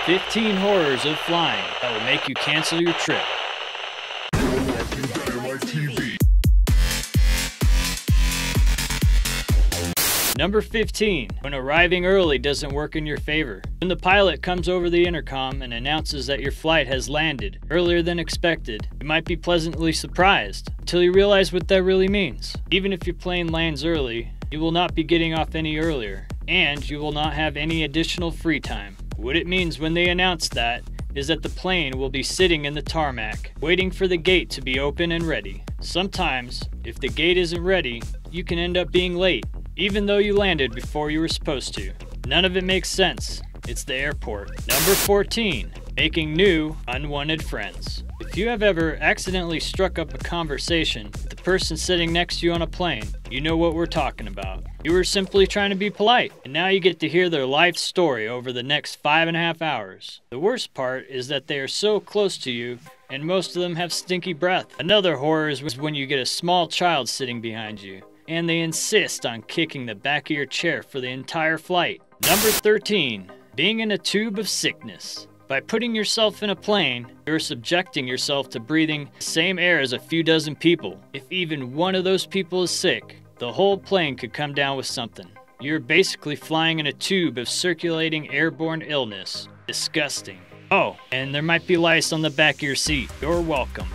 15 horrors of flying that will make you cancel your trip. Number 15. When arriving early doesn't work in your favor. When the pilot comes over the intercom and announces that your flight has landed earlier than expected, you might be pleasantly surprised until you realize what that really means. Even if your plane lands early, you will not be getting off any earlier, and you will not have any additional free time. What it means when they announce that is that the plane will be sitting in the tarmac, waiting for the gate to be open and ready. Sometimes, if the gate isn't ready, you can end up being late, even though you landed before you were supposed to. None of it makes sense. It's the airport. Number 14. Making new, unwanted friends. If you have ever accidentally struck up a conversation with the person sitting next to you on a plane, you know what we're talking about. You were simply trying to be polite, and now you get to hear their life story over the next 5.5 hours. The worst part is that they are so close to you, and most of them have stinky breath. Another horror is when you get a small child sitting behind you, and they insist on kicking the back of your chair for the entire flight. Number 13. Being in a tube of sickness. By putting yourself in a plane, you're subjecting yourself to breathing the same air as a few dozen people. If even one of those people is sick, the whole plane could come down with something. You're basically flying in a tube of circulating airborne illness. Disgusting. Oh, and there might be lice on the back of your seat. You're welcome.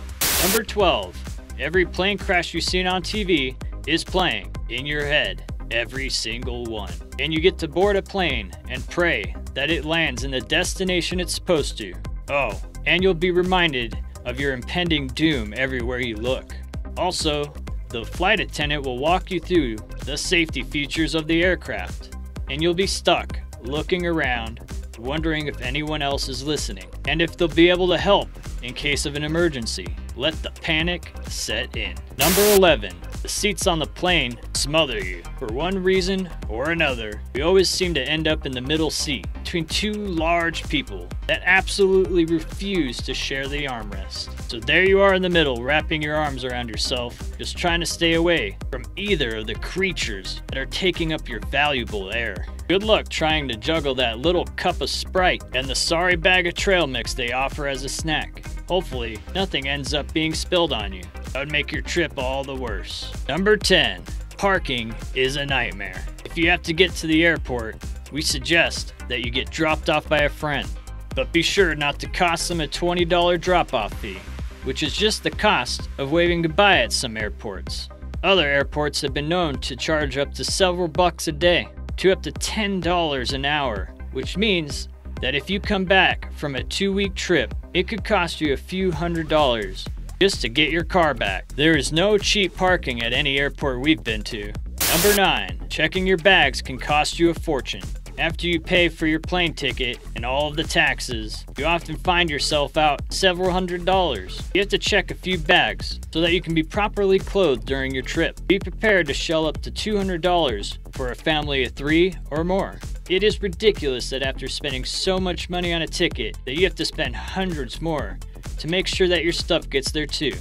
Number 12. Every plane crash you've seen on TV is playing in your head. Every single one. And you get to board a plane and pray that it lands in the destination it's supposed to. Oh, and you'll be reminded of your impending doom everywhere you look. Also, the flight attendant will walk you through the safety features of the aircraft, and you'll be stuck looking around, wondering if anyone else is listening, and if they'll be able to help in case of an emergency. Let the panic set in. Number 11. The seats on the plane smother you. For one reason or another, we always seem to end up in the middle seat between two large people that absolutely refuse to share the armrest. So there you are in the middle, wrapping your arms around yourself, just trying to stay away from either of the creatures that are taking up your valuable air. Good luck trying to juggle that little cup of Sprite and the sorry bag of trail mix they offer as a snack. Hopefully, nothing ends up being spilled on you. That would make your trip all the worse. Number 10. Parking is a nightmare. If you have to get to the airport, we suggest that you get dropped off by a friend. But be sure not to cost them a $20 drop-off fee, which is just the cost of waving goodbye at some airports. Other airports have been known to charge up to several bucks a day, to up to $10 an hour, which means that if you come back from a 2-week trip, it could cost you a few $100s just to get your car back. There is no cheap parking at any airport we've been to. Number 9. Checking your bags can cost you a fortune. After you pay for your plane ticket and all of the taxes, you often find yourself out several $100s. You have to check a few bags so that you can be properly clothed during your trip. Be prepared to shell up to $200 for a family of 3 or more. It is ridiculous that after spending so much money on a ticket that you have to spend hundreds more to make sure that your stuff gets there too.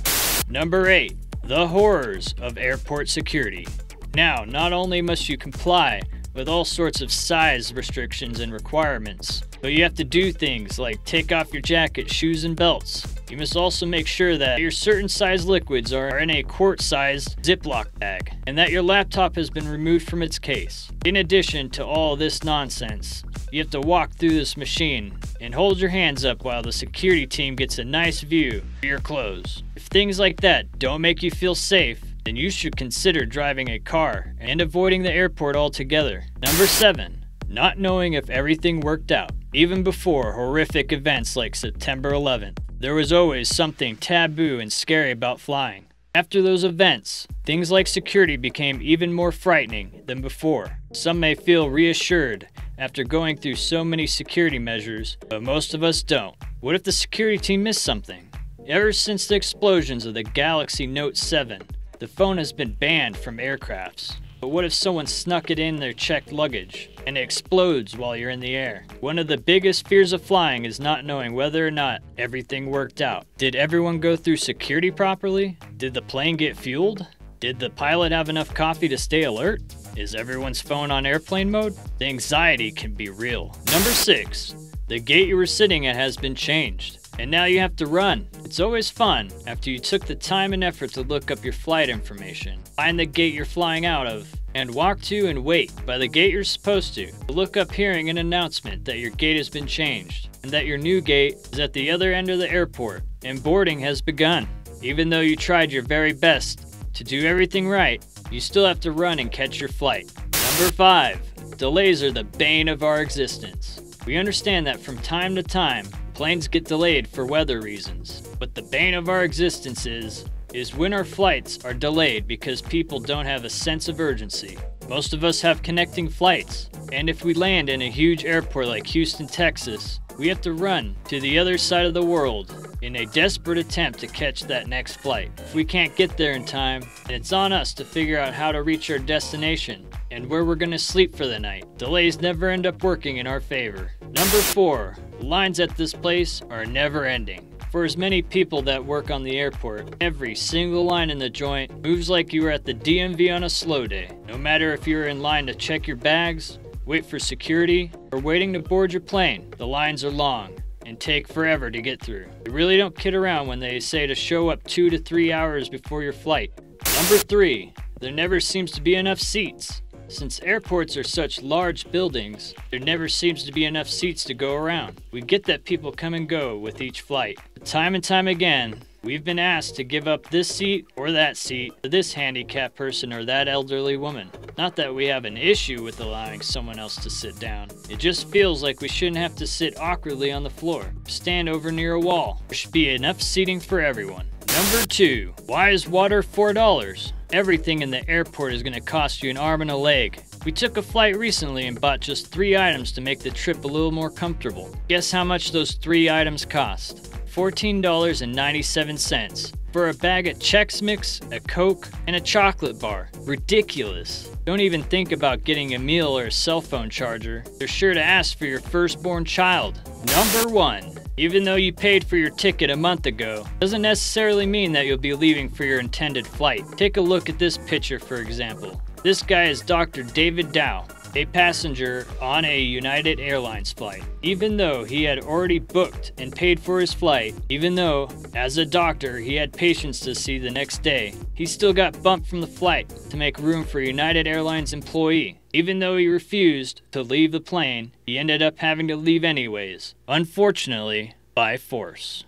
Number 8. The horrors of airport security. Now, not only must you comply with all sorts of size restrictions and requirements, but you have to do things like take off your jacket, shoes, and belts. You must also make sure that your certain size liquids are in a quart-sized Ziploc bag, and that your laptop has been removed from its case. In addition to all this nonsense, you have to walk through this machine and hold your hands up while the security team gets a nice view of your clothes. If things like that don't make you feel safe, then you should consider driving a car and avoiding the airport altogether. Number 7. Not knowing if everything worked out. Even before horrific events like September 11th, there was always something taboo and scary about flying. After those events, things like security became even more frightening than before. Some may feel reassured after going through so many security measures, but most of us don't. What if the security team missed something? Ever since the explosions of the Galaxy Note 7, the phone has been banned from aircrafts. But what if someone snuck it in their checked luggage and it explodes while you're in the air? One of the biggest fears of flying is not knowing whether or not everything worked out. Did everyone go through security properly? Did the plane get fueled? Did the pilot have enough coffee to stay alert? Is everyone's phone on airplane mode? The anxiety can be real. Number 6. The gate you were sitting at has been changed, and now you have to run. It's always fun after you took the time and effort to look up your flight information, find the gate you're flying out of, and walk to and wait by the gate you're supposed to. Look up hearing an announcement that your gate has been changed, and that your new gate is at the other end of the airport, and boarding has begun. Even though you tried your very best to do everything right, you still have to run and catch your flight. Number 5. Delays are the bane of our existence. We understand that from time to time, planes get delayed for weather reasons. But the bane of our existence is when our flights are delayed because people don't have a sense of urgency. Most of us have connecting flights, and if we land in a huge airport like Houston, Texas, we have to run to the other side of the world in a desperate attempt to catch that next flight. If we can't get there in time, then it's on us to figure out how to reach our destination and where we're gonna sleep for the night. Delays never end up working in our favor. Number 4, lines at this place are never ending. For as many people that work on the airport, every single line in the joint moves like you were at the DMV on a slow day. No matter if you're in line to check your bags, wait for security, or waiting to board your plane, the lines are long and take forever to get through. They really don't kid around when they say to show up 2 to 3 hours before your flight. Number 3, there never seems to be enough seats. Since airports are such large buildings, there never seems to be enough seats to go around. We get that people come and go with each flight. But time and time again, we've been asked to give up this seat or that seat to this handicapped person or that elderly woman. Not that we have an issue with allowing someone else to sit down. It just feels like we shouldn't have to sit awkwardly on the floor, or stand over near a wall. There should be enough seating for everyone. Number 2, why is water $4? Everything in the airport is going to cost you an arm and a leg. We took a flight recently and bought just 3 items to make the trip a little more comfortable. Guess how much those 3 items cost? $14.97 for a bag of Chex Mix, a Coke, and a chocolate bar. Ridiculous. Don't even think about getting a meal or a cell phone charger. They're sure to ask for your firstborn child. Number 1. Even though you paid for your ticket a month ago, doesn't necessarily mean that you'll be leaving for your intended flight. Take a look at this picture, for example. This guy is Dr. David Dow, a passenger on a United Airlines flight. Even though he had already booked and paid for his flight, even though, as a doctor, he had patients to see the next day, he still got bumped from the flight to make room for a United Airlines employee. Even though he refused to leave the plane, he ended up having to leave anyways, unfortunately, by force.